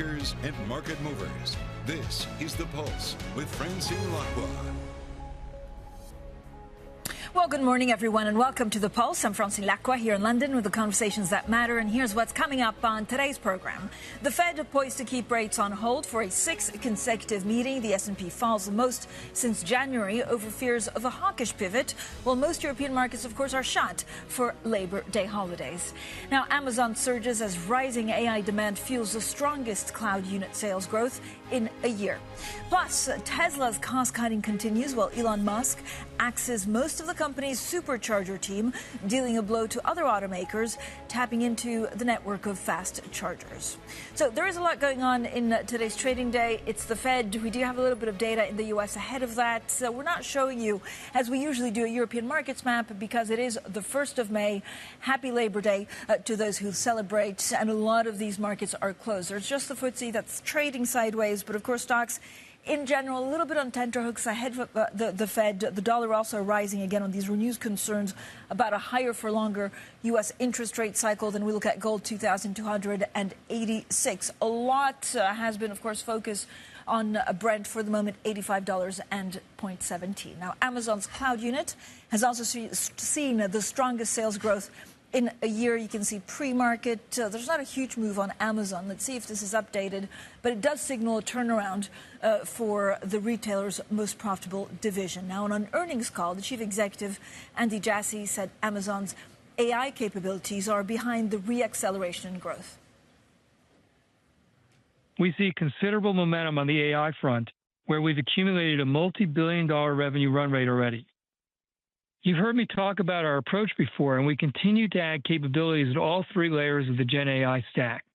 policymakers, and market movers. This is The Pulse with Francine Lacqua. Well, good morning, everyone, and welcome to The Pulse. I'm Francine Lacqua here in London with the conversations that matter, and here's what's coming up on today's program. The Fed poised to keep rates on hold for a sixth consecutive meeting. The S&P falls the most since January over fears of a hawkish pivot, while most European markets, of course, are shut for Labor Day holidays. Now, Amazon surges as rising AI demand fuels the strongest cloud unit sales growth in a year. Plus, Tesla's cost-cutting continues while Elon Musk axes most of the company's Supercharger team, dealing a blow to other automakers tapping into the network of fast chargers. So there is a lot going on in today's trading day. It's the Fed. We do have a little bit of data in the U.S. ahead of that. So we're not showing you, as we usually do, a European markets map because it is the 1st of May. Happy Labor Day to those who celebrate. And a lot of these markets are closed. There's just the FTSE that's trading sideways. But, of course, stocks in general, a little bit on tenterhooks ahead of the Fed. The dollar also rising again on these renewed concerns about a higher for longer U.S. interest rate cycle. Then we look at gold, 2,286. A lot has been, of course, focused on Brent for the moment, $85.17. Now, Amazon's cloud unit has also seen the strongest sales growth in a year. You can see pre-market. There's not a huge move on Amazon. Let's see if this is updated. But it does signal a turnaround for the retailer's most profitable division. Now, on an earnings call, the chief executive, Andy Jassy, said Amazon's AI capabilities are behind the re-acceleration in growth. We see considerable momentum on the AI front, where we've accumulated a multi-billion-dollar revenue run rate already. You've heard me talk about our approach before, and we continue to add capabilities at all three layers of the Gen AI stack.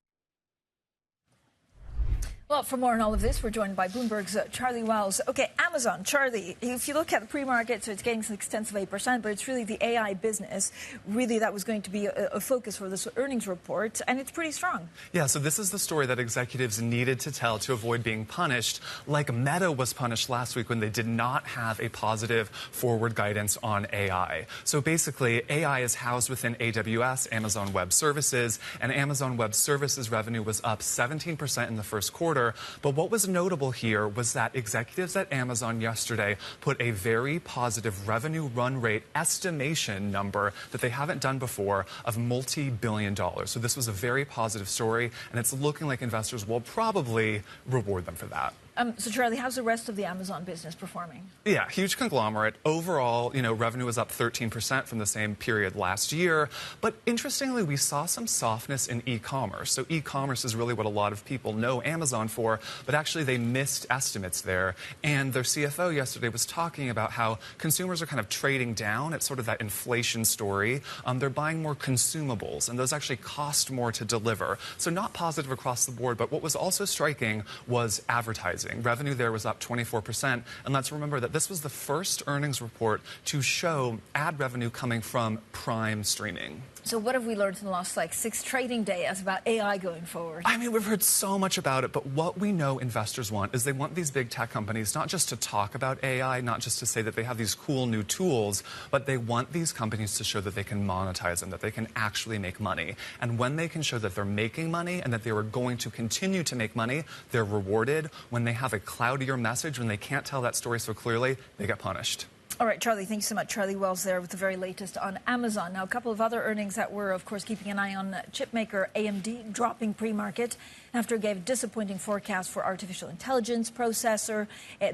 Well, for more on all of this, we're joined by Bloomberg's Charlie Wells. Okay, Amazon, Charlie, if you look at the pre-market, so it's getting some extensive 8%, but it's really the AI business, really that was going to be a focus for this earnings report, and it's pretty strong. Yeah, so this is the story that executives needed to tell to avoid being punished, like Meta was punished last week when they did not have a positive forward guidance on AI. So basically, AI is housed within AWS, Amazon Web Services, and Amazon Web Services revenue was up 17% in the first quarter. But what was notable here was that executives at Amazon yesterday put a very positive revenue run rate estimation number that they haven't done before of multi-billion dollars. So this was a very positive story, and it's looking like investors will probably reward them for that. So, Charlie, how's the rest of the Amazon business performing? Yeah, huge conglomerate. Overall, revenue was up 13% from the same period last year. But interestingly, we saw some softness in e-commerce. So e-commerce is really what a lot of people know Amazon for, but actually they missed estimates there. And their CFO yesterday was talking about how consumers are kind of trading down. It's sort of that inflation story. They're buying more consumables, and those actually cost more to deliver. So not positive across the board, but what was also striking was advertising. Revenue there was up 24%. And let's remember that this was the first earnings report to show ad revenue coming from Prime streaming. So what have we learned in the last, 6 trading days about AI going forward? I mean, we've heard so much about it, but what we know investors want is they want these big tech companies not just to talk about AI, not just to say that they have these cool new tools, but they want these companies to show that they can monetize them, that they can actually make money. And when they can show that they're making money and that they are going to continue to make money, they're rewarded. When they have a cloudier message, when they can't tell that story so clearly, they get punished. All right, Charlie, thanks so much. Charlie Wells there with the very latest on Amazon. Now, a couple of other earnings that we're, of course, keeping an eye on. Chipmaker AMD dropping pre-market after it gave a disappointing forecast for artificial intelligence processor.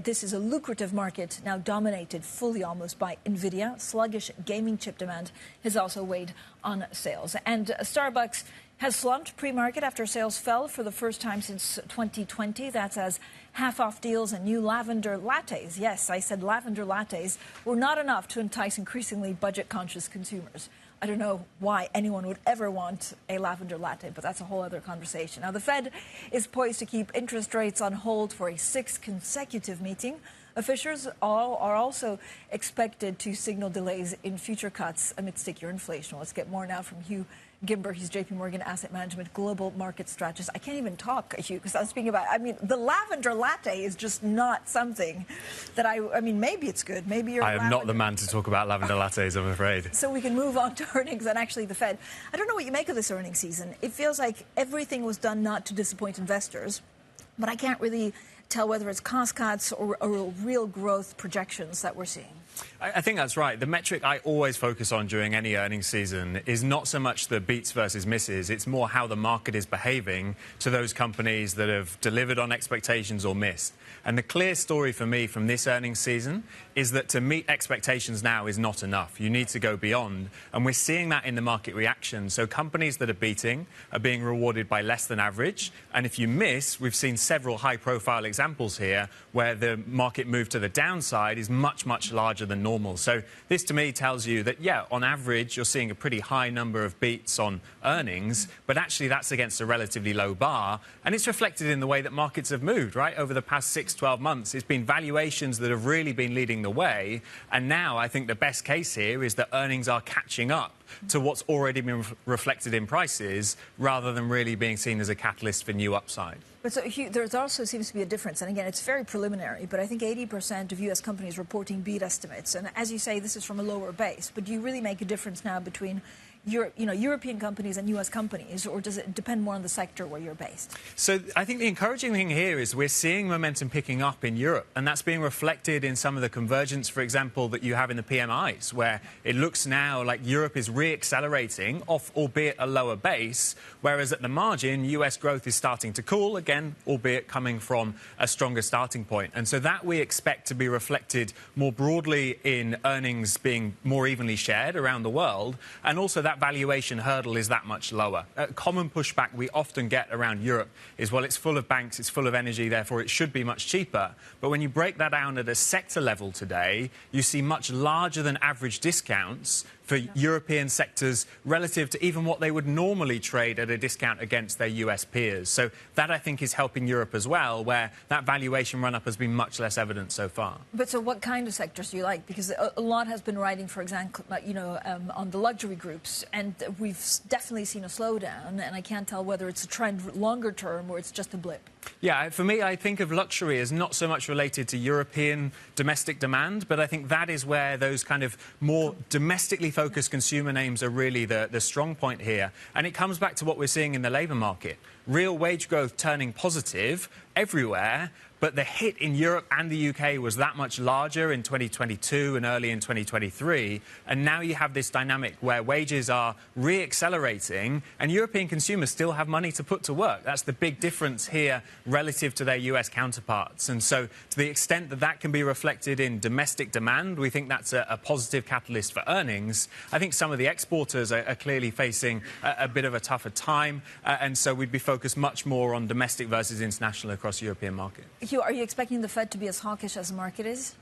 This is a lucrative market now dominated fully almost by NVIDIA. Sluggish gaming chip demand has also weighed on sales. And Starbucks has slumped pre-market after sales fell for the first time since 2020. That's as half-off deals and new lavender lattes, yes, I said lavender lattes, were not enough to entice increasingly budget-conscious consumers. I don't know why anyone would ever want a lavender latte, but that's a whole other conversation. Now, the Fed is poised to keep interest rates on hold for a 6th consecutive meeting. Officials are also expected to signal delays in future cuts amid stickier inflation. Let's get more now from Hugh Gimber. He's JPMorgan Asset Management Global Market Strategist. I can't even talk, Hugh, because I'm speaking about, the lavender latte is just not something that I mean, maybe it's good. Maybe you're I am not the man to talk about lavender lattes, I'm afraid. So we can move on to earnings and actually the Fed. I don't know what you make of this earnings season. It feels like everything was done not to disappoint investors, but I can't really tell whether it's cost cuts or real growth projections that we're seeing. I think that's right. The metric I always focus on during any earnings season is not so much the beats versus misses. It's more how the market is behaving to those companies that have delivered on expectations or missed. And the clear story for me from this earnings season is that to meet expectations now is not enough. You need to go beyond. And we're seeing that in the market reaction. So companies that are beating are being rewarded by less than average. And if you miss, we've seen several high-profile examples here where the market move to the downside is much, much larger than normal. So this to me tells you that, yeah, on average, you're seeing a pretty high number of beats on earnings, but actually that's against a relatively low bar. And it's reflected in the way that markets have moved, right? Over the past 6-12 months, it's been valuations that have really been leading the way. And now I think the best case here is that earnings are catching up to what's already been reflected in prices rather than really being seen as a catalyst for new upside. But so, Hugh, there also seems to be a difference. And again, it's very preliminary, but I think 80% of U.S. companies reporting beat estimates. And as you say, this is from a lower base. But do you really make a difference now between European companies and U.S. companies, or does it depend more on the sector where you're based? So I think the encouraging thing here is we're seeing momentum picking up in Europe, and that's being reflected in some of the convergence, for example, that you have in the PMIs, where it looks now like Europe is re-accelerating off, albeit a lower base, whereas at the margin, U.S. growth is starting to cool, again, albeit coming from a stronger starting point. And so that we expect to be reflected more broadly in earnings being more evenly shared around the world, and also that valuation hurdle is that much lower. A common pushback we often get around Europe is, well, it's full of banks, it's full of energy, therefore it should be much cheaper. But when you break that down at a sector level today, you see much larger than average discounts for European sectors relative to even what they would normally trade at a discount against their US peers. So that, I think, is helping Europe as well, where that valuation run-up has been much less evident so far. But so what kind of sectors do you like? Because a lot has been riding, for example, on the luxury groups, and we've definitely seen a slowdown, and I can't tell whether it's a trend longer term or it's just a blip. Yeah, for me, I think of luxury as not so much related to European domestic demand, but I think that is where those kind of more domestically focused consumer names are really the strong point here. And it comes back to what we're seeing in the labour market. Real wage growth turning positive everywhere, but the hit in Europe and the UK was that much larger in 2022 and early in 2023. And now you have this dynamic where wages are re-accelerating and European consumers still have money to put to work. That's the big difference here relative to their US counterparts. And so to the extent that that can be reflected in domestic demand, we think that's a positive catalyst for earnings. I think some of the exporters are clearly facing a bit of a tougher time. And so we'd be focused much more on domestic versus international across the European market. Hugh, are you expecting the Fed to be as hawkish as the market is?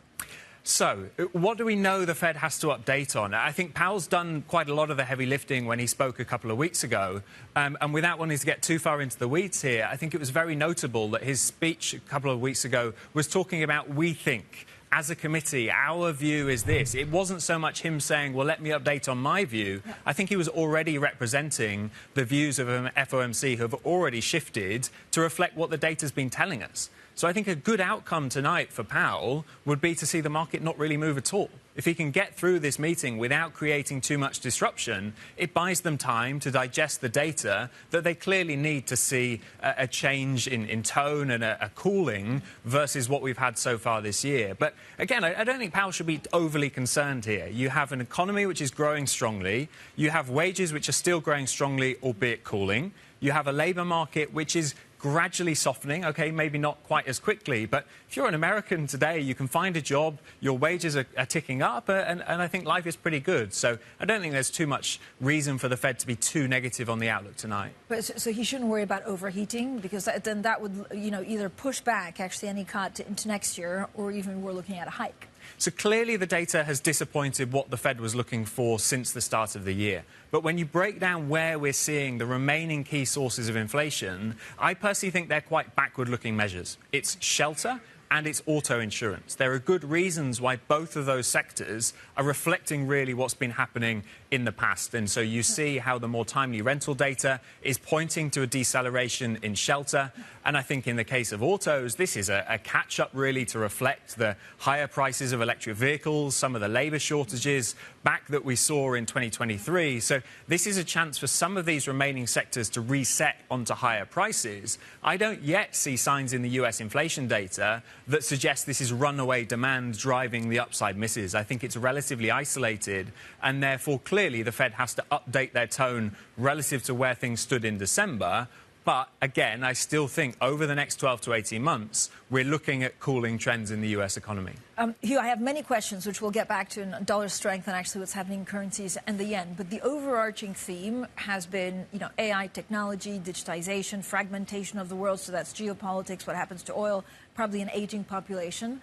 So, what do we know the Fed has to update on? I think Powell's done quite a lot of the heavy lifting when he spoke a couple of weeks ago. And without wanting to get too far into the weeds here, I think it was very notable that his speech a couple of weeks ago was talking about we think. As a committee, our view is this. It wasn't so much him saying, well, let me update on my view. I think he was already representing the views of FOMC who have already shifted to reflect what the data's been telling us. So I think a good outcome tonight for Powell would be to see the market not really move at all. If he can get through this meeting without creating too much disruption, it buys them time to digest the data that they clearly need to see a change in tone and a cooling versus what we've had so far this year. But again, I don't think Powell should be overly concerned here. You have an economy which is growing strongly. You have wages which are still growing strongly, albeit cooling. You have a labour market which is gradually softening, okay, maybe not quite as quickly, but if you're an American today, you can find a job, your wages are ticking up, and I think life is pretty good. So I don't think there's too much reason for the Fed to be too negative on the outlook tonight. But so he shouldn't worry about overheating, because then that would, either push back actually any cut into next year, or even we're looking at a hike. So clearly the data has disappointed what the Fed was looking for since the start of the year. But when you break down where we're seeing the remaining key sources of inflation, I personally think they're quite backward-looking measures. It's shelter, and it's auto insurance. There are good reasons why both of those sectors are reflecting really what's been happening in the past. And so you see how the more timely rental data is pointing to a deceleration in shelter. And I think in the case of autos, this is a catch-up really to reflect the higher prices of electric vehicles, some of the labour shortages back that we saw in 2023. So this is a chance for some of these remaining sectors to reset onto higher prices. I don't yet see signs in the US inflation data that suggest this is runaway demand driving the upside misses. I think it's relatively isolated, and therefore clearly the Fed has to update their tone relative to where things stood in December. But again, I still think over the next 12 to 18 months, we're looking at cooling trends in the US economy. Hugh, I have many questions, which we'll get back to in dollar strength and actually what's happening in currencies and the yen. But the overarching theme has been, AI technology, digitization, fragmentation of the world. So that's geopolitics, what happens to oil, probably an aging population.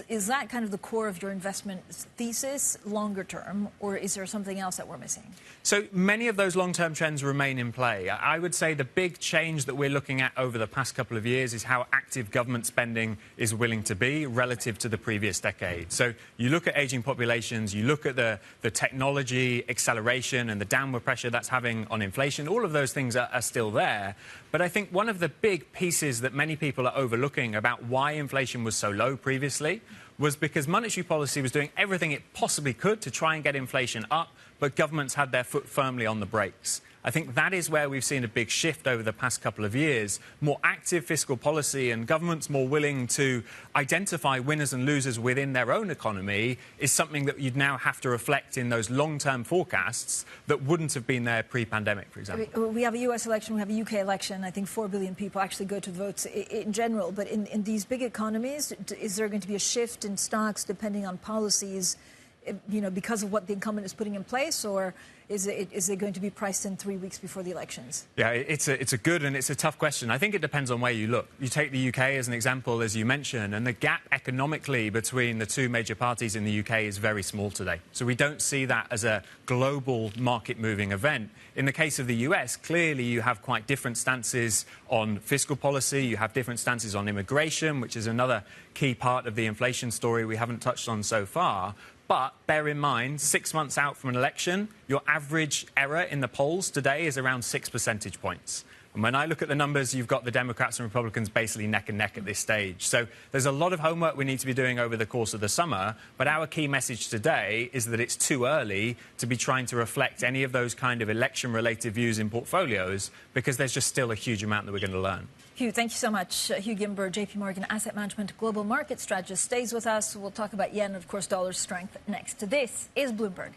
Is that kind of the core of your investment thesis longer term, or is there something else that we're missing? So many of those long-term trends remain in play. I would say the big change that we're looking at over the past couple of years is how active government spending is willing to be relative to the previous decade. So you look at aging populations, you look at the technology acceleration and the downward pressure that's having on inflation. All of those things are still there. But I think one of the big pieces that many people are overlooking about why inflation was so low previously was because monetary policy was doing everything it possibly could to try and get inflation up, but governments had their foot firmly on the brakes. I think that is where we've seen a big shift over the past couple of years. More active fiscal policy and governments more willing to identify winners and losers within their own economy is something that you'd now have to reflect in those long-term forecasts that wouldn't have been there pre-pandemic, for example. We have a US election, we have a UK election. I think 4 billion people actually go to the votes in general. But in these big economies, is there going to be a shift in stocks depending on policies, because of what the incumbent is putting in place, or is it going to be priced in 3 weeks before the elections? Yeah, it's a good and it's a tough question. I think it depends on where you look. You take the UK as an example, as you mentioned, and the gap economically between the two major parties in the UK is very small today. So we don't see that as a global market-moving event. In the case of the US, clearly you have quite different stances on fiscal policy. You have different stances on immigration, which is another key part of the inflation story we haven't touched on so far. But bear in mind, 6 months out from an election, your average error in the polls today is around 6 percentage points. And when I look at the numbers, you've got the Democrats and Republicans basically neck and neck at this stage. So there's a lot of homework we need to be doing over the course of the summer. But our key message today is that it's too early to be trying to reflect any of those kind of election-related views in portfolios, because there's just still a huge amount that we're going to learn. Hugh, thank you so much. Hugh Gimber, JPMorgan Asset Management Global Market Strategist, stays with us. We'll talk about yen and, of course, dollar strength next. This is Bloomberg.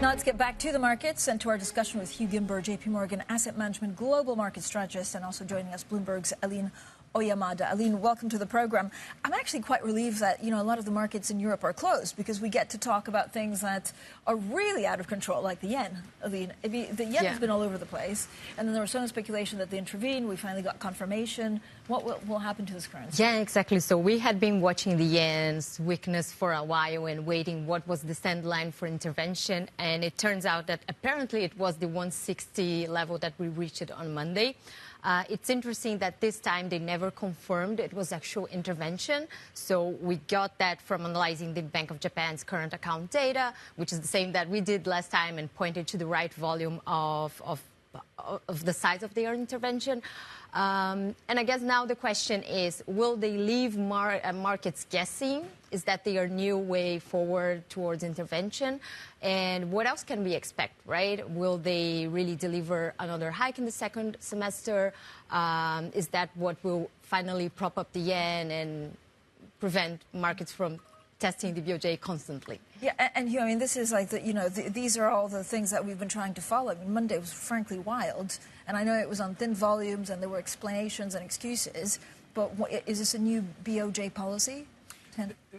Now let's get back to the markets and to our discussion with Hugh Gimber, JPMorgan Asset Management Global Market Strategist, and also joining us, Bloomberg's Aline Oyamada. Aline, welcome to the program. I'm actually quite relieved that, a lot of the markets in Europe are closed, because we get to talk about things that are really out of control, like the yen. Aline, the yen has been all over the place, and then there was some speculation that they intervened. We finally got confirmation. What will happen to this currency? Yeah, exactly. So we had been watching the yen's weakness for a while and waiting what was the send line for intervention, and it turns out that apparently it was the 160 level that we reached on Monday. It's interesting that this time they never confirmed it was actual intervention. So we got that from analyzing the Bank of Japan's current account data, which is the same that we did last time, and pointed to the right volume of the size of their intervention. And I guess now the question is, will they leave markets guessing? Is that their new way forward towards intervention? And what else can we expect, right? Will they really deliver another hike in the second semester? Is that what will finally prop up the yen and prevent markets from testing the BOJ constantly? Yeah, and Hugh, this is like these are all the things that we've been trying to follow. Monday was frankly wild, and I know it was on thin volumes, and there were explanations and excuses. But is this a new BOJ policy?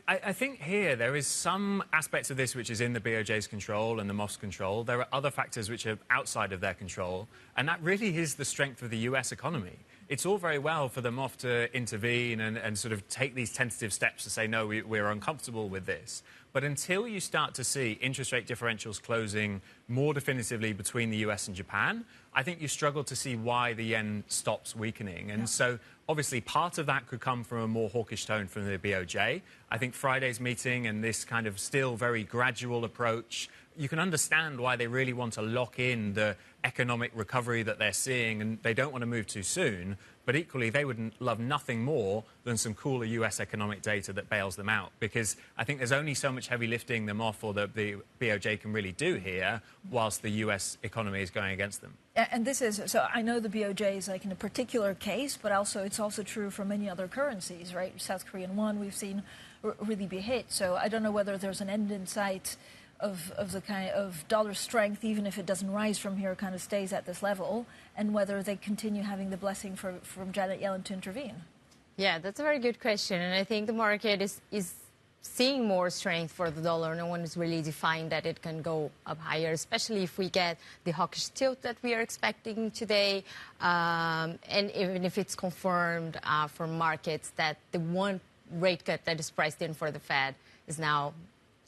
I think here there is some aspects of this which is in the BOJ's control and the MOF's control. There are other factors which are outside of their control, and that really is the strength of the US economy. it's all very well for the MOF to intervene and sort of take these tentative steps to say, no, we're uncomfortable with this. But until you start to see interest rate differentials closing more definitively between the US and Japan, I think you struggle to see why the yen stops weakening. And so obviously part of that could come from a more hawkish tone from the BOJ. I think Friday's meeting and this kind of still very gradual approach, you can understand why they really want to lock in the economic recovery that they're seeing, and they don't want to move too soon. But equally, they would love nothing more than some cooler US economic data that bails them out, because I think there's only so much heavy lifting the MOF or the BOJ can really do here whilst the US economy is going against them. And this is, so I know the BOJ is like in a particular case, but also it's also true for many other currencies, right? South Korean won we've seen really be hit. So I don't know whether there's an end in sight of the kind of dollar strength, even if it doesn't rise from here, kind of stays at this level, and whether they continue having the blessing from Janet Yellen to intervene. Yeah, that's a very good question. And I think the market is seeing more strength for the dollar. No one is really defined that it can go up higher, especially if we get the hawkish tilt that we are expecting today. And even if it's confirmed for markets that the one rate cut that is priced in for the Fed is now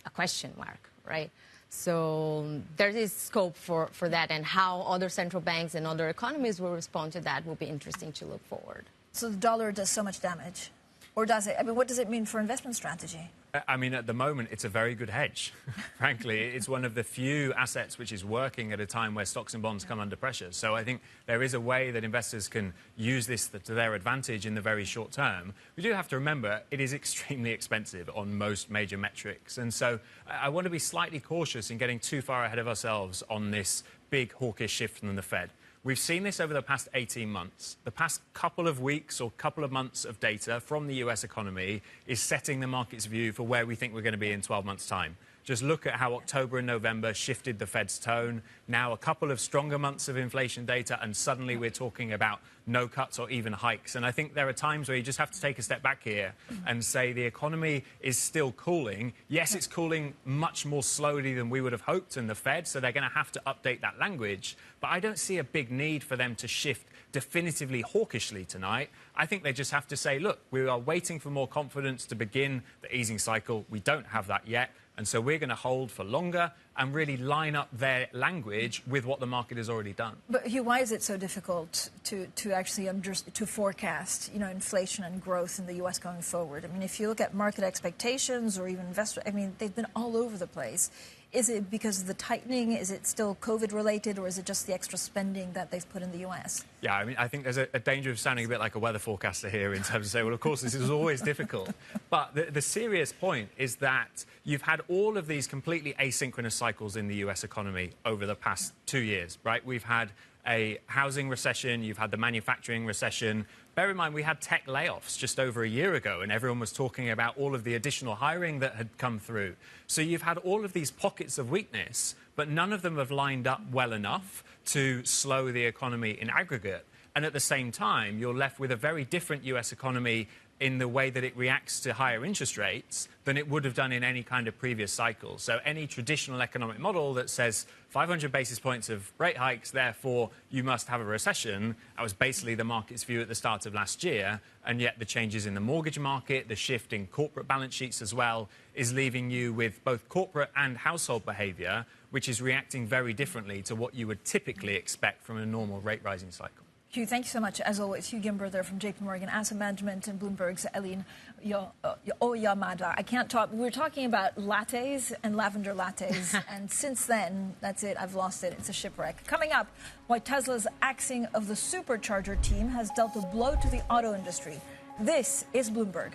a question mark, right? So there is scope for that, and how other central banks and other economies will respond to that will be interesting to look forward. So the dollar does so much damage, or does it? I mean, what does it mean for investment strategy? I mean, at the moment, it's a very good hedge. Frankly, it's one of the few assets which is working at a time where stocks and bonds come under pressure. So I think there is a way that investors can use this to their advantage in the very short term. We do have to remember it is extremely expensive on most major metrics. And so I want to be slightly cautious in getting too far ahead of ourselves on this big hawkish shift from the Fed. We've seen this over the past 18 months. The past couple of weeks or couple of months of data from the US economy is setting the market's view for where we think we're going to be in 12 months' time. Just look at how October and November shifted the Fed's tone. Now a couple of stronger months of inflation data, and suddenly we're talking about no cuts or even hikes. And I think there are times where you just have to take a step back here and say the economy is still cooling. Yes, it's cooling much more slowly than we would have hoped in the Fed, so they're going to have to update that language. But I don't see a big need for them to shift definitively hawkishly tonight. I think they just have to say, look, we are waiting for more confidence to begin the easing cycle. We don't have that yet. And so we're going to hold for longer and really line up their language with what the market has already done. But Hugh, why is it so difficult to actually to forecast, inflation and growth in the U.S. going forward? I mean, if you look at market expectations or even investor, I mean, they've been all over the place. Is it because of the tightening? Is it still COVID-related, or is it just the extra spending that they've put in the U.S.? Yeah, I mean, I think there's a danger of sounding a bit like a weather forecaster here in terms of saying, well, of course, this is always difficult. But the serious point is that you've had all of these completely asynchronous cycles in the U.S. economy over the past 2 years, right? We've had a housing recession, you've had the manufacturing recession. Bear in mind, we had tech layoffs just over a year ago, and everyone was talking about all of the additional hiring that had come through. So you've had all of these pockets of weakness, but none of them have lined up well enough to slow the economy in aggregate. And at the same time, you're left with a very different US economy in the way that it reacts to higher interest rates than it would have done in any kind of previous cycle. So any traditional economic model that says 500 basis points of rate hikes, therefore you must have a recession, that was basically the market's view at the start of last year. And yet the changes in the mortgage market, the shift in corporate balance sheets as well, is leaving you with both corporate and household behaviour, which is reacting very differently to what you would typically expect from a normal rate rising cycle. Hugh, thank you so much. As always, Hugh Gimber there from JPMorgan Asset Management and Bloomberg's Eileen Oyamada. I can't talk. We're talking about lattes and lavender lattes. And since then, that's it. I've lost it. It's a shipwreck. Coming up, why Tesla's axing of the Supercharger team has dealt a blow to the auto industry. This is Bloomberg.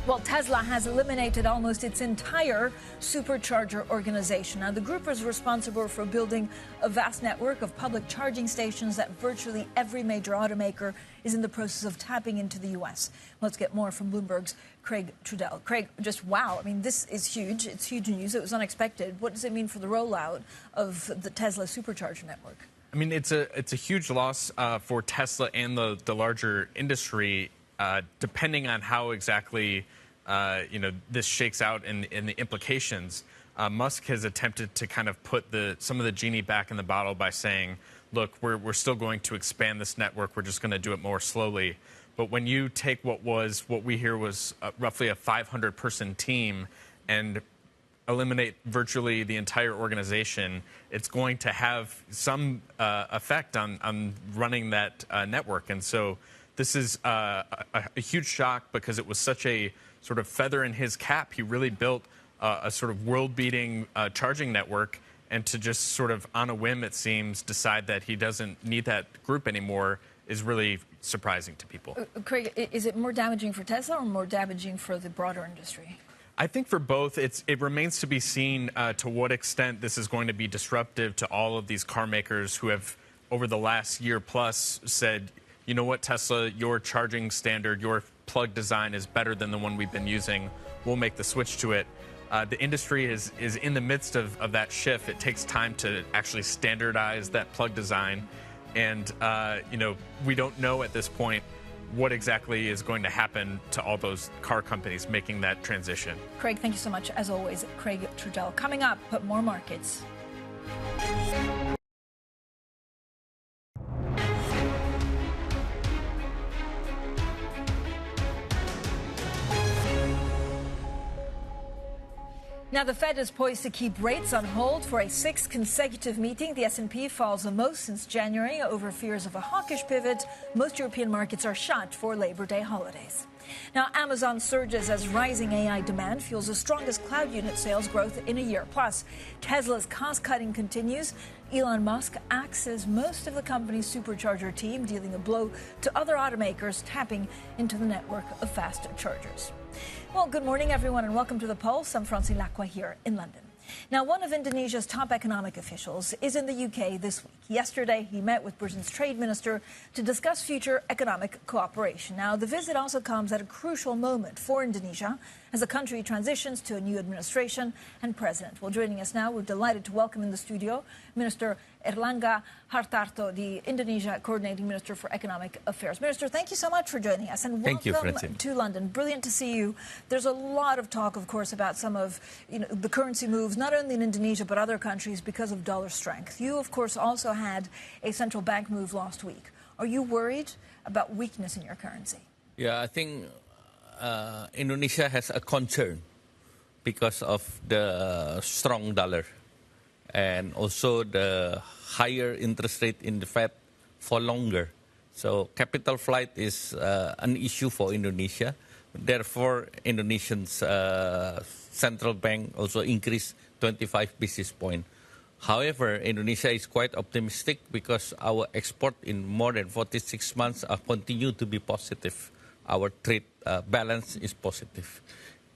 Well, Tesla has eliminated almost its entire Supercharger organization. Now, the group is responsible for building a vast network of public charging stations that virtually every major automaker is in the process of tapping into the U.S. Let's get more from Bloomberg's Craig Trudell. Craig, just wow. I mean, this is huge. It's huge news. It was unexpected. What does it mean for the rollout of the Tesla Supercharger network? I mean, it's a huge loss for Tesla and the larger industry. Depending on how exactly this shakes out and the implications. Musk has attempted to kind of put some of the genie back in the bottle by saying, look, we're still going to expand this network. We're just going to do it more slowly. But when you take what we hear was roughly a 500-person team and eliminate virtually the entire organization, it's going to have some effect on running that network. And so this is a huge shock because it was such a sort of feather in his cap. He really built a sort of world-beating charging network, and to just sort of on a whim, it seems, decide that he doesn't need that group anymore is really surprising to people. Craig, is it more damaging for Tesla or more damaging for the broader industry? I think for both, it remains to be seen to what extent this is going to be disruptive to all of these car makers who have, over the last year plus, said, you know what, Tesla, your charging standard, your plug design is better than the one we've been using. We'll make the switch to it. The industry is in the midst of that shift. It takes time to actually standardize that plug design. And, we don't know at this point what exactly is going to happen to all those car companies making that transition. Craig, thank you so much. As always, Craig Trudell. Coming up, more markets. Now, the Fed is poised to keep rates on hold for a sixth consecutive meeting. The S&P falls the most since January over fears of a hawkish pivot. Most European markets are shut for Labor Day holidays. Now, Amazon surges as rising AI demand fuels the strongest cloud unit sales growth in a year. Plus, Tesla's cost-cutting continues. Elon Musk axes most of the company's Supercharger team, dealing a blow to other automakers tapping into the network of fast chargers. Well, good morning, everyone, and welcome to The Pulse. I'm Francine Lacqua here in London. Now, one of Indonesia's top economic officials is in the UK this week. Yesterday, he met with Britain's trade minister to discuss future economic cooperation. Now, the visit also comes at a crucial moment for Indonesia as the country transitions to a new administration and president. Well, joining us now, we're delighted to welcome in the studio Minister Airlangga Hartarto, the Indonesia Coordinating Minister for Economic Affairs. Minister, thank you so much for joining us, and welcome to London. Brilliant to see you. There's a lot of talk, of course, about some of the currency moves, not only in Indonesia but other countries because of dollar strength. You, of course, also had a central bank move last week. Are you worried about weakness in your currency? Yeah, I think Indonesia has a concern because of the strong dollar and also the higher interest rate in the Fed for longer. So capital flight is an issue for Indonesia. Therefore, Indonesia's central bank also increased 25 basis points. However, Indonesia is quite optimistic because our export in more than 46 months continue to be positive. Our trade balance is positive.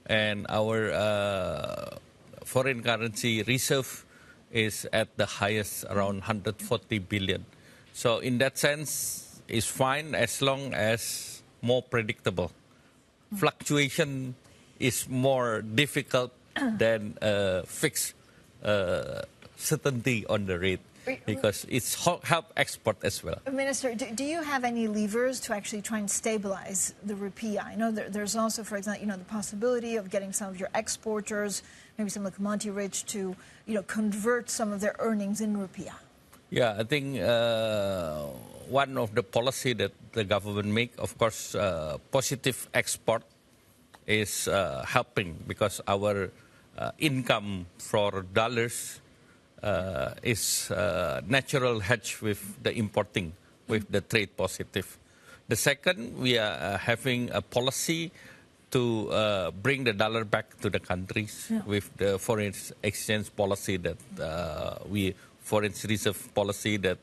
And our foreign currency reserve is at the highest, around 140 billion. So in that sense, it's fine as long as more predictable. Fluctuation is more difficult than fixed certainty on the rate because it's help export as well. Minister, do you have any levers to actually try and stabilize the rupiah? I know there's also, for example, the possibility of getting some of your exporters, maybe some of the commodity rich, to convert some of their earnings in rupiah. Yeah, I think one of the policy that the government make, of course, positive export is helping because our income for dollars is natural hedge with the importing, with the trade positive. The second, we are having a policy to bring the dollar back to the countries with the foreign exchange policy that foreign reserve policy that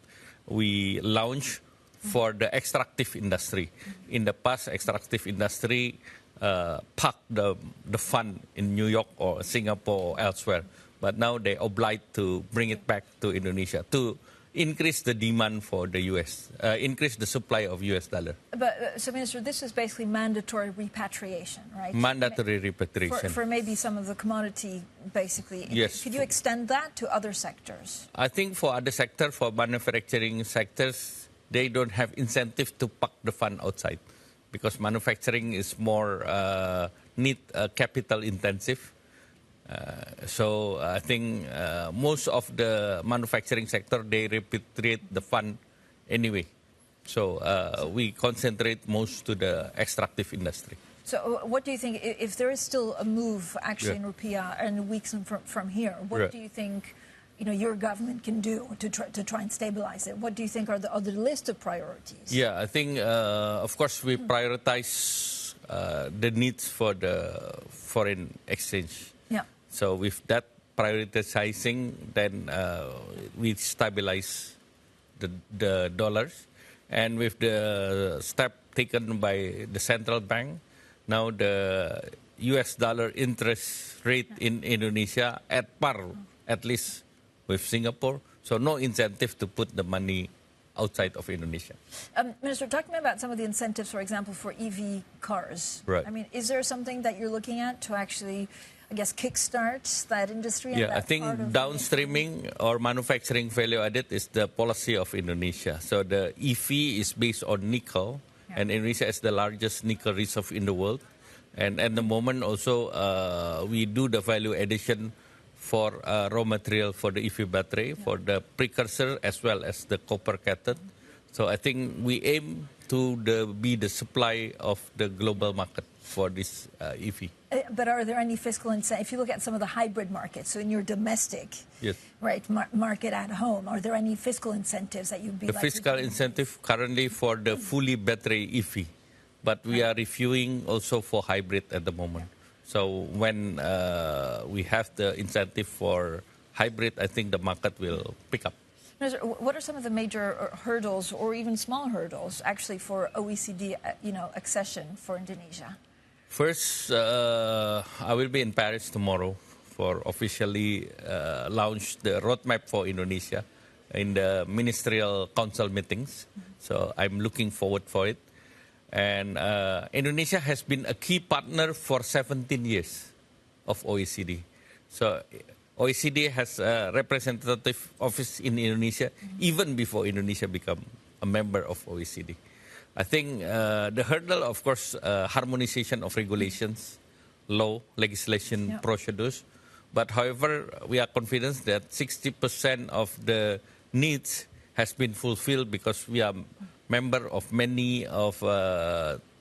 we launched for the extractive industry. In the past, extractive industry parked the fund in New York or Singapore or elsewhere. But now they obliged to bring it back to Indonesia to increase the demand for the U.S., increase the supply of U.S. dollar. But, so, Minister, this is basically mandatory repatriation, right? Mandatory repatriation. For maybe some of the commodity, basically. Yes. Could you extend that to other sectors? I think for other sectors, for manufacturing sectors, they don't have incentive to park the fund outside because manufacturing is more capital intensive. So I think most of the manufacturing sector, they repatriate the fund anyway. So we concentrate most to the extractive industry. So what do you think, if there is still a move actually in rupiah and weeks from here, what do you think your government can do to try and stabilize it? What do you think are the list of priorities? Yeah, I think, of course, we prioritize the needs for the foreign exchange. Yeah. So with that prioritizing, then we stabilize the dollars. And with the step taken by the central bank, now the US dollar interest rate in Indonesia at par, at least with Singapore. So no incentive to put the money outside of Indonesia. Minister, talk to me about some of the incentives, for example, for EV cars. Right. I mean, is there something that you're looking at to actually, I guess, kickstart that industry? Yeah, I think downstreaming or manufacturing value added is the policy of Indonesia. So the EV is based on nickel, and Indonesia is the largest nickel reserve in the world. And at the moment also, we do the value addition for raw material for the EV battery, for the precursor as well as the copper cathode. So I think we aim to be the supply of the global market for this EV. But are there any fiscal incentives? If you look at some of the hybrid markets, so in your domestic market at home, are there any fiscal incentives that you'd be The fiscal incentive currently for the fully battery EV, but we are reviewing also for hybrid at the moment. So when we have the incentive for hybrid, I think the market will pick up. What are some of the major hurdles or even small hurdles actually for OECD accession for Indonesia? First, I will be in Paris tomorrow for officially launch the roadmap for Indonesia in the ministerial council meetings. So I'm looking forward for it. And Indonesia has been a key partner for 17 years of OECD. So OECD has a representative office in Indonesia even before Indonesia became a member of OECD. I think the hurdle, of course, harmonization of regulations, law, legislation, procedures. But however, we are confident that 60% of the needs has been fulfilled because we are member of many of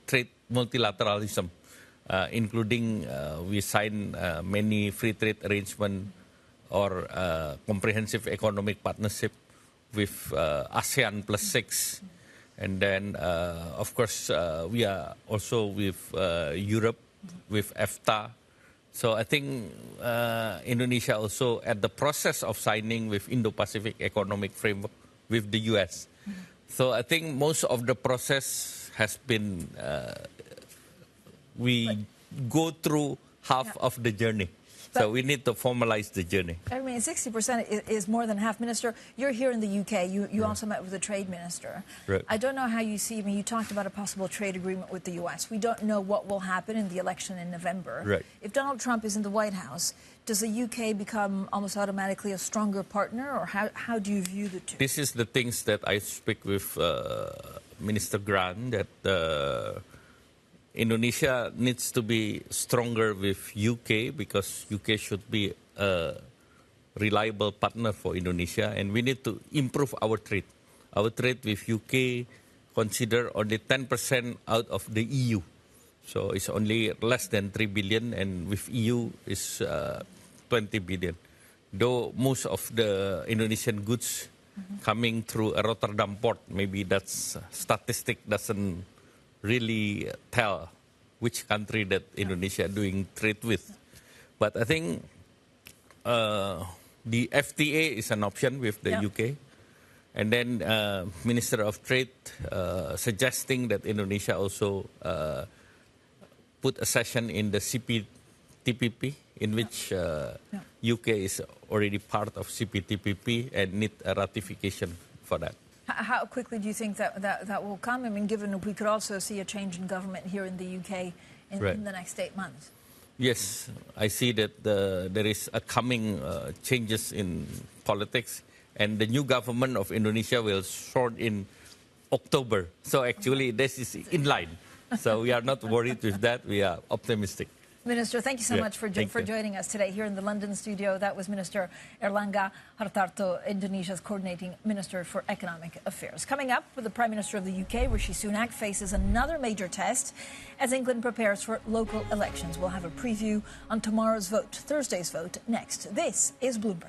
trade multilateralism, including we sign many free trade arrangement or comprehensive economic partnership with ASEAN plus 6. And then, of course, we are also with Europe, with EFTA. So I think Indonesia also at the process of signing with Indo-Pacific Economic Framework with the US. So I think most of the process has been, we go through half of the journey. So we need to formalize the journey. I mean, 60% is more than half. Minister, you're here in the UK. You also met with the trade minister. Right. I don't know how you see, I mean, you talked about a possible trade agreement with the US. We don't know what will happen in the election in November. Right. If Donald Trump is in the White House, does the UK become almost automatically a stronger partner, or how do you view the two? This is the things that I speak with Minister Grant, that Indonesia needs to be stronger with UK because UK should be a reliable partner for Indonesia, and we need to improve our trade. Our trade with UK consider only 10% out of the EU. So it's only less than 3 billion, and with EU is 20 billion. Though most of the Indonesian goods coming through a Rotterdam port, maybe that's statistic doesn't really tell which country that Indonesia doing trade with. But I think the FTA is an option with the UK. And then Minister of Trade suggesting that Indonesia also put a session in the CPTPP, in which UK is already part of CPTPP and need a ratification for that. How quickly do you think that will come? I mean, given we could also see a change in government here in the UK in the next 8 months. Yes, I see that there is a coming changes in politics, and the new government of Indonesia will sort in October. So actually, this is in line. So we are not worried with that. We are optimistic. Minister, thank you so much for joining us today here in the London studio. That was Minister Airlangga Hartarto, Indonesia's coordinating Minister for Economic Affairs. Coming up, the Prime Minister of the UK, Rishi Sunak, faces another major test as England prepares for local elections. We'll have a preview on tomorrow's vote, Thursday's vote, next. This is Bloomberg.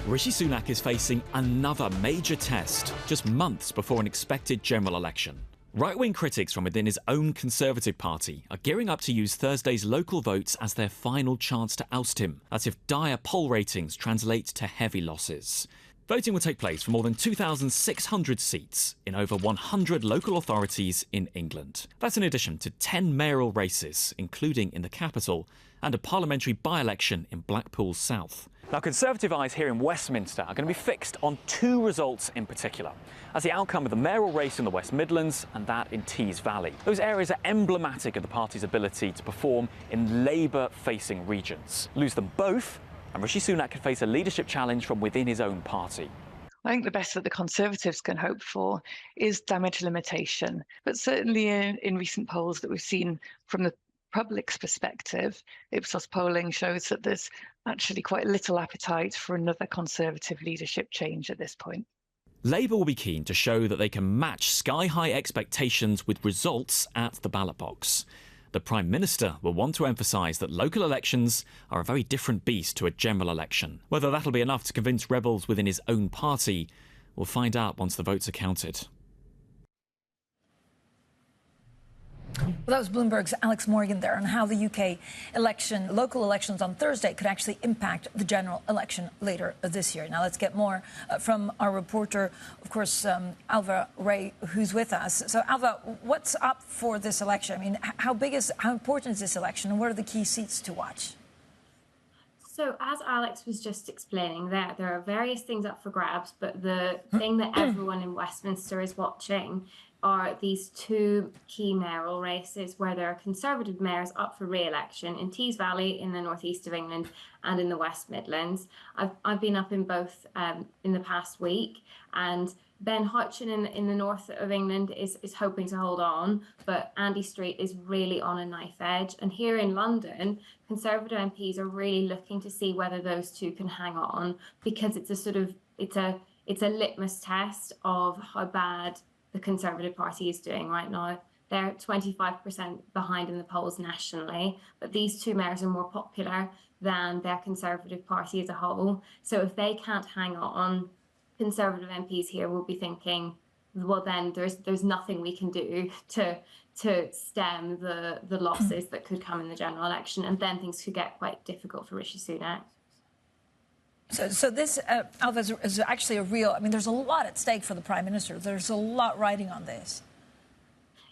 Rishi Sunak is facing another major test just months before an expected general election. Right-wing critics from within his own Conservative Party are gearing up to use Thursday's local votes as their final chance to oust him. That's if dire poll ratings translate to heavy losses. Voting will take place for more than 2,600 seats in over 100 local authorities in England. That's in addition to 10 mayoral races, including in the capital, and a parliamentary by-election in Blackpool South. Now, Conservative eyes here in Westminster are going to be fixed on two results in particular, as the outcome of the mayoral race in the West Midlands and that in Tees Valley. Those areas are emblematic of the party's ability to perform in Labour-facing regions. Lose them both, and Rishi Sunak could face a leadership challenge from within his own party. I think the best that the Conservatives can hope for is damage limitation. But certainly in recent polls that we've seen from the public's perspective, Ipsos polling shows that there's actually quite little appetite for another Conservative leadership change at this point. Labour will be keen to show that they can match sky-high expectations with results at the ballot box. The Prime Minister will want to emphasise that local elections are a very different beast to a general election. Whether that'll be enough to convince rebels within his own party, we'll find out once the votes are counted. Well, that was Bloomberg's Alex Morgan there on how the UK local elections on Thursday could actually impact the general election later this year. Now, let's get more from our reporter, of course, Alva Ray, who's with us. So, Alva, what's up for this election? I mean, how important is this election, and what are the key seats to watch? So, as Alex was just explaining, there are various things up for grabs, but the thing that everyone in Westminster is watching are these two key mayoral races where there are Conservative mayors up for re-election in Tees Valley in the northeast of England and in the West Midlands. I've been up in both in the past week, and Ben Hutchin in the north of England is hoping to hold on, but Andy Street is really on a knife edge. And here in London, Conservative MPs are really looking to see whether those two can hang on, because it's a litmus test of how bad the Conservative Party is doing right now. They're 25% behind in the polls nationally, but these two mayors are more popular than their Conservative Party as a whole. So if they can't hang on, Conservative MPs here will be thinking, well, then there's nothing we can do to stem the losses that could come in the general election, and then things could get quite difficult for Rishi Sunak. So this, Alva, is actually a real... I mean, there's a lot at stake for the Prime Minister. There's a lot riding on this.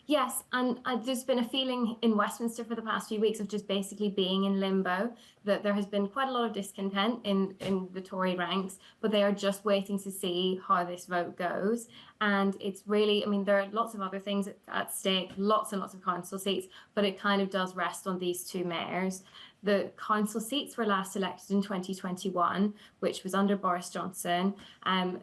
Yes, and there's been a feeling in Westminster for the past few weeks of just basically being in limbo, that there has been quite a lot of discontent in the Tory ranks, but they are just waiting to see how this vote goes. And it's really, I mean, there are lots of other things at stake, lots and lots of council seats, but it kind of does rest on these two mayors. The council seats were last elected in 2021, which was under Boris Johnson.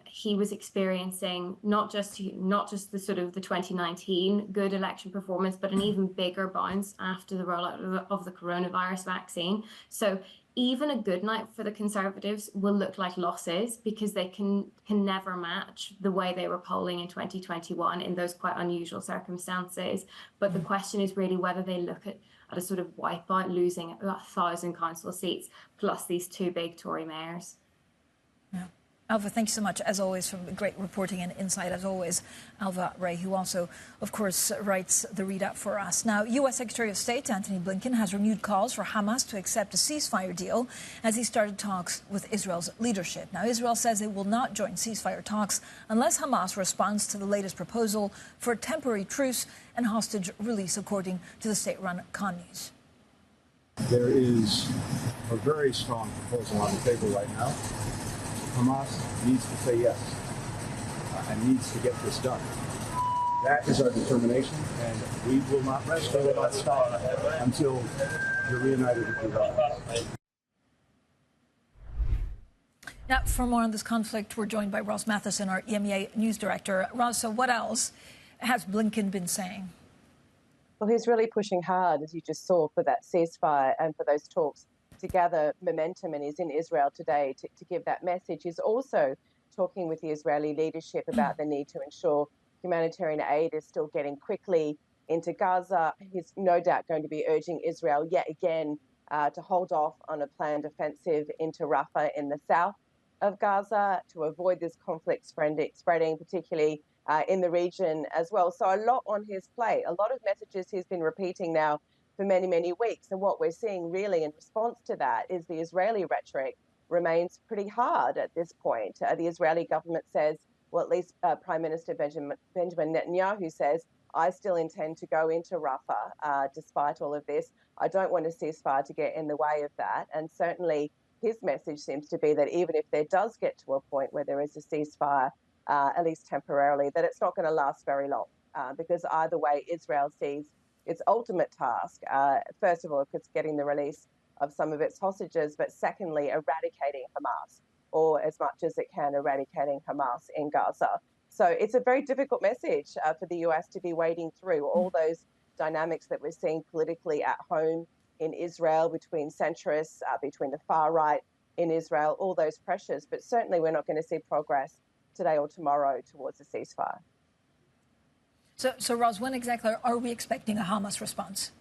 He was experiencing not just the sort of the 2019 good election performance, but an even bigger bounce after the rollout of the coronavirus vaccine. So even a good night for the Conservatives will look like losses, because they can never match the way they were polling in 2021 in those quite unusual circumstances. But the question is really whether they look at a sort of wipeout, losing 1,000 council seats, plus these two big Tory mayors. Yeah. Alva, thank you so much, as always, for great reporting and insight, as always. Alva Ray, who also, of course, writes the read-up for us. Now, U.S. Secretary of State Antony Blinken has renewed calls for Hamas to accept a ceasefire deal as he started talks with Israel's leadership. Now, Israel says it will not join ceasefire talks unless Hamas responds to the latest proposal for a temporary truce and hostage release, according to the state-run Khan News. There is a very strong proposal on the table right now. Hamas needs to say yes and needs to get this done. That is our determination, and we will not rest, we will not stop until you're reunited with your government. Now, for more on this conflict, we're joined by Ross Matheson, our EMEA news director. Ross, so what else has Blinken been saying? Well, he's really pushing hard, as you just saw, for that ceasefire and for those talks to gather momentum, and he's in Israel today to give that message. He's also talking with the Israeli leadership about the need to ensure humanitarian aid is still getting quickly into Gaza. He's no doubt going to be urging Israel yet again to hold off on a planned offensive into Rafah in the south of Gaza to avoid this conflict spreading, particularly in the region as well. So a lot on his plate, a lot of messages he's been repeating now for many, many weeks. And what we're seeing really in response to that is the Israeli rhetoric remains pretty hard at this point. The Israeli government says, well, at least Prime Minister Benjamin Netanyahu says, I still intend to go into Rafah despite all of this. I don't want a ceasefire to get in the way of that. And certainly his message seems to be that even if there does get to a point where there is a ceasefire, at least temporarily, that it's not going to last very long because either way, Israel sees its ultimate task, first of all, it's getting the release of some of its hostages, but secondly, eradicating Hamas, or as much as it can, eradicating Hamas in Gaza. So it's a very difficult message for the US to be wading through all those dynamics that we're seeing politically at home in Israel, between centrists, between the far right in Israel, all those pressures. But certainly we're not going to see progress today or tomorrow towards a ceasefire. So Roz, when exactly are we expecting a Hamas response?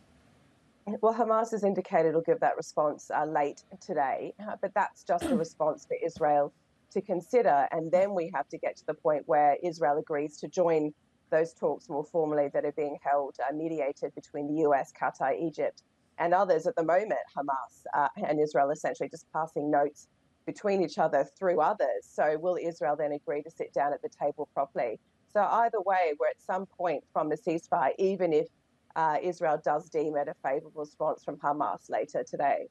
Well, Hamas has indicated it'll give that response late today, but that's just a response for Israel to consider. And then we have to get to the point where Israel agrees to join those talks more formally that are being held, mediated between the US, Qatar, Egypt, and others. At the moment, Hamas and Israel essentially just passing notes between each other through others. So will Israel then agree to sit down at the table properly? So either way, we're at some point from a ceasefire, even if Israel does deem it a favourable response from Hamas later today.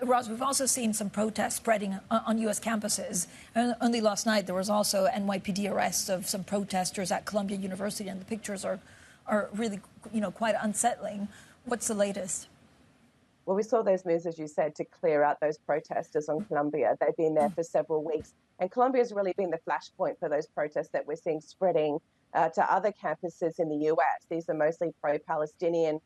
Roz, we've also seen some protests spreading on U.S. campuses. Only last night, there was also NYPD arrests of some protesters at Columbia University, and the pictures are really, quite unsettling. What's the latest? Well, we saw those moves, as you said, to clear out those protesters on Columbia. They've been there for several weeks. And Columbia has really been the flashpoint for those protests that we're seeing spreading to other campuses in the US. These are mostly pro-Palestinian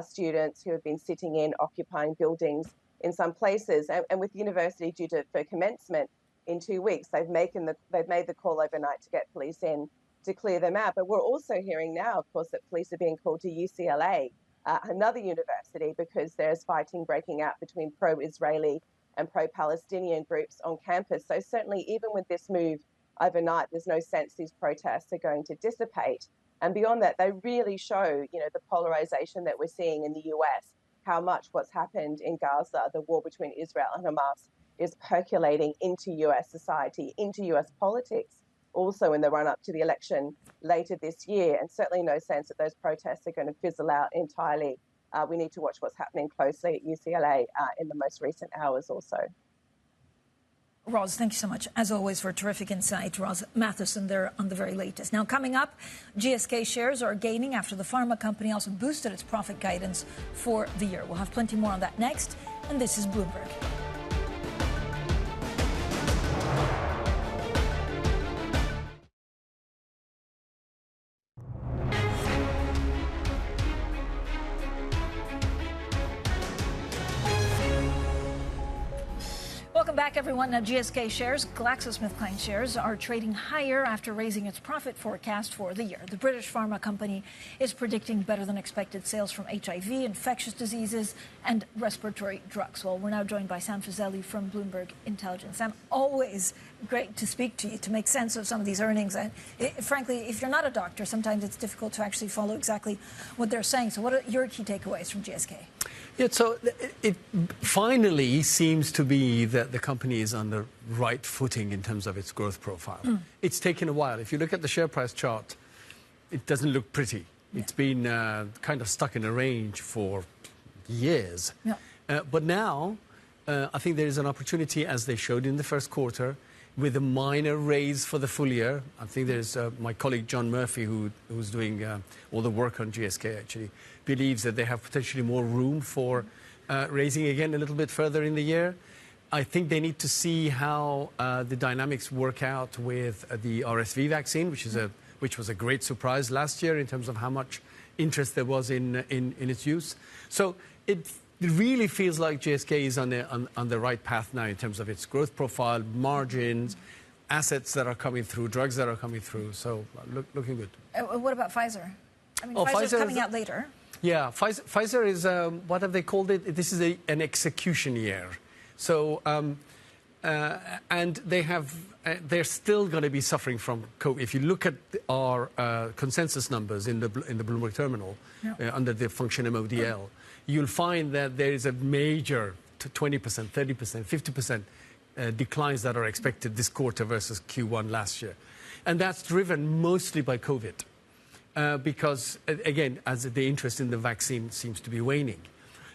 students who have been sitting in occupying buildings in some places. And with the university due for commencement in 2 weeks, they've made the call overnight to get police in to clear them out. But we're also hearing now, of course, that police are being called to UCLA, another university, because there's fighting breaking out between pro-Israeli and pro-Palestinian groups on campus. So certainly, even with this move overnight, there's no sense these protests are going to dissipate. And beyond that, they really show, the polarization that we're seeing in the US, how much what's happened in Gaza, the war between Israel and Hamas, is percolating into US society, into US politics, also in the run-up to the election later this year. And certainly no sense that those protests are going to fizzle out entirely. We need to watch what's happening closely at UCLA in the most recent hours also. Roz, thank you so much, as always, for terrific insight. Roz Matheson there on the very latest. Now, coming up, GSK shares are gaining after the pharma company also boosted its profit guidance for the year. We'll have plenty more on that next. And this is Bloomberg. Welcome back, everyone. Now, GSK shares, GlaxoSmithKline shares, are trading higher after raising its profit forecast for the year. The British pharma company is predicting better than expected sales from HIV, infectious diseases, and respiratory drugs. Well, we're now joined by Sam Fazeli from Bloomberg Intelligence. Sam, always great to speak to you to make sense of some of these earnings. And frankly, if you're not a doctor, sometimes it's difficult to actually follow exactly what they're saying. So what are your key takeaways from GSK? Yeah, so it finally seems to be that the company is on the right footing in terms of its growth profile. It's taken a while. If you look at the share price chart, it doesn't look pretty. Yeah. It's been kind of stuck in a range for years. Yeah. But now, I think there is an opportunity, as they showed in the first quarter, with a minor raise for the full year. I think there's my colleague John Murphy, who's doing all the work on GSK, actually believes that they have potentially more room for raising again a little bit further in the year. I think they need to see how the dynamics work out with the RSV vaccine, which was a great surprise last year in terms of how much interest there was in its use. So it really feels like GSK is on the right path now in terms of its growth profile, margins, assets that are coming through, drugs that are coming through. So looking good. What about Pfizer? I mean, Pfizer's coming out later. Yeah, Pfizer is, what have they called it? This is an execution year. So, and they're still going to be suffering from COVID. If you look at our consensus numbers in the Bloomberg terminal under the function MODL, you'll find that there is a major 20%, 30%, 50% declines that are expected this quarter versus Q1 last year. And that's driven mostly by COVID. Because, again, as the interest in the vaccine seems to be waning.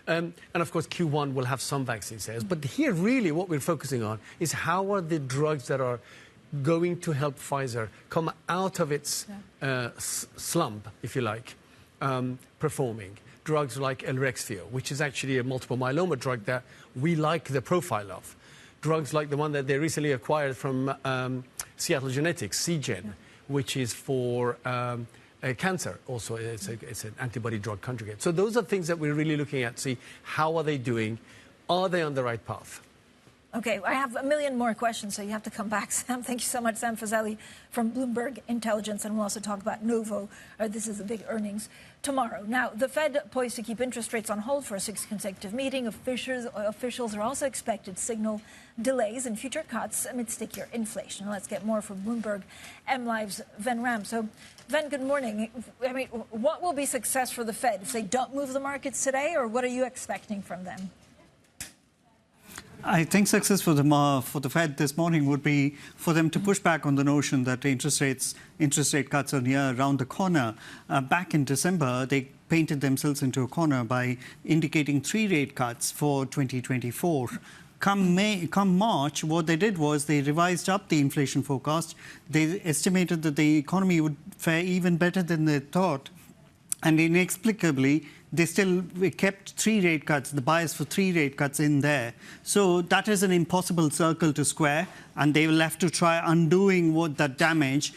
And, of course, Q1 will have some vaccine sales. But here, really, what we're focusing on is how are the drugs that are going to help Pfizer come out of its slump, if you like, performing. Drugs like Elrexfio, which is actually a multiple myeloma drug that we like the profile of. Drugs like the one that they recently acquired from Seattle Genetics, Seagen, which is for... cancer also, it's an antibody drug conjugate. So those are things that we're really looking at, see how are they doing, are they on the right path? Okay, I have a million more questions, so you have to come back, Sam. Thank you so much, Sam Fazeli from Bloomberg Intelligence, and we'll also talk about Novo. This is the big earnings tomorrow. Now, the Fed poised to keep interest rates on hold for a 6th consecutive meeting. Officials are also expected to signal delays in future cuts amid stickier inflation. Let's get more from Bloomberg MLive's Ven Ram. So, Ven, good morning. I mean, what will be success for the Fed if they don't move the markets today, or what are you expecting from them? I think success for the Fed this morning would be for them to push back on the notion that interest rate cuts are around the corner. Back in December, they painted themselves into a corner by indicating 3 rate cuts for 2024. Come March, what they did was they revised up the inflation forecast. They estimated that the economy would fare even better than they thought. And inexplicably, they still kept 3 rate cuts, the bias for 3 rate cuts in there. So that is an impossible circle to square, and they will have to try undoing what that damage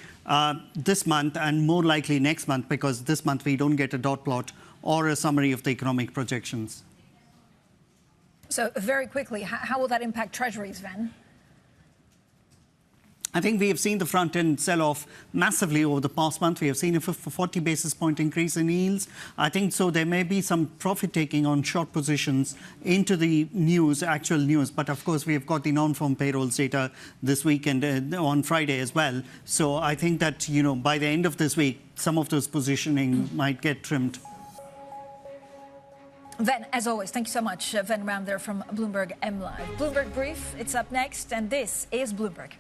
this month and more likely next month, because this month we don't get a dot plot or a summary of the economic projections. So very quickly, how will that impact treasuries, Ven? I think we have seen the front end sell off massively over the past month. We have seen a 40 basis point increase in yields. I think so there may be some profit taking on short positions into the news, actual news. But of course, we have got the non-farm payrolls data this week and on Friday as well. So I think that, you know, by the end of this week, some of those positioning might get trimmed. Ven, as always, thank you so much. Ven Ram there from Bloomberg MLive. Bloomberg Brief, it's up next, and this is Bloomberg.